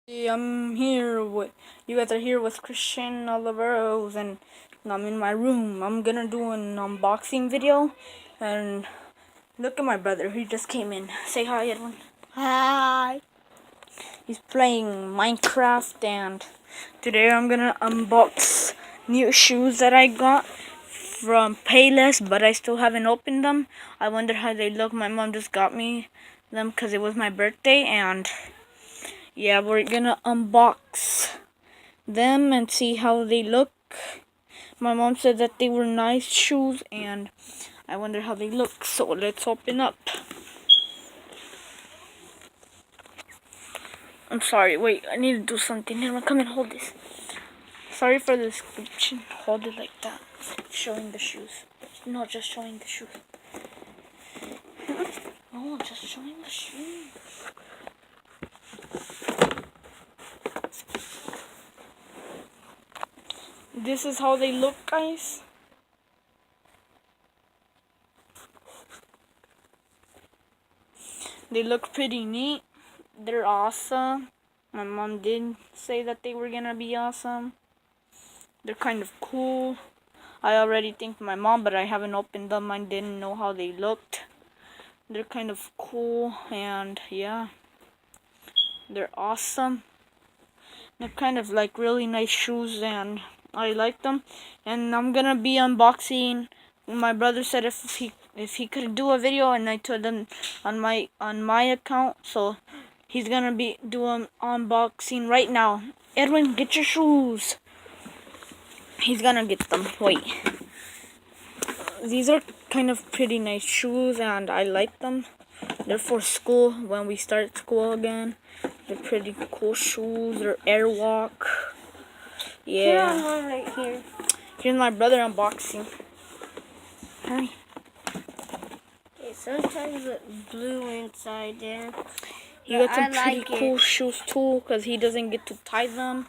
I'm here with you guys are here with Christian Oliveros, and I'm in my room. I'm gonna do an unboxing video, and look at my brother. He just came in. Say hi, Edwin. Hi. He's playing Minecraft, and today I'm gonna unbox new shoes that I got from Payless, but I still haven't opened them. I wonder how they look. My mom just got me them because it was my birthday, and yeah, we're gonna unbox them and see how they look. My mom said that they were nice shoes, and I wonder how they look. So let's open up. I'm sorry, wait, I need to do something. Here, come and hold this. Sorry for the description. Hold it like that. Showing the shoes. No, just showing the shoes. Oh, just showing the shoes. This is how they look, guys. They look pretty neat. They're awesome. My mom did say that they were gonna be awesome. They're kind of cool. I already thanked my mom, but I haven't opened them. I didn't know how they looked. They're kind of cool, and yeah, they're awesome. They're kind of like really nice shoes, and I like them. And I'm gonna be unboxing. My brother said if he could do a video, and I told him on my account, so he's gonna be doing unboxing right now. Edwin, get your shoes. He's gonna get them. Wait. These are kind of pretty nice shoes, and I like them. They're for school when we start school again. They're pretty cool shoes. They're Airwalk. Yeah. Here's one right here. Here's my brother unboxing. Hi. Okay, sometimes it's blue inside there. He got some pretty cool shoes too, because he doesn't get to tie them.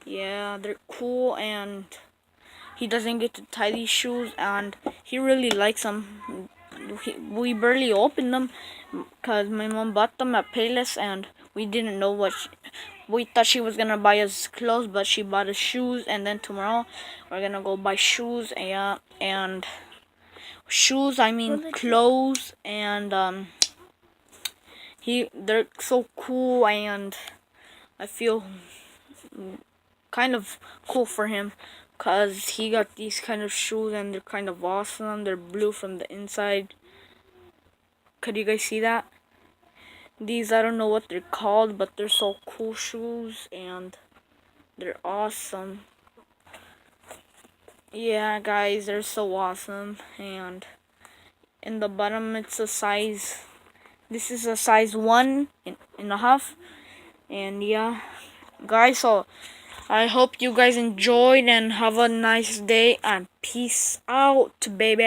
Yeah, they're cool, and he doesn't get to tie these shoes, and he really likes them. We barely opened them because my mom bought them at Payless, and we didn't know what we thought she was gonna buy us clothes, but she bought us shoes. And then tomorrow we're gonna go buy shoes, and shoes, I mean clothes, and they're so cool, and I feel kind of cool for him, because he got these kind of shoes, and they're kind of awesome. They're blue from the inside. Could you guys see that? These, I don't know what they're called, but they're so cool shoes, and they're awesome. Yeah, guys, they're so awesome. And in the bottom, it's a size, this is a size 1.5. And yeah, guys, so I hope you guys enjoyed, and have a nice day, and peace out, baby.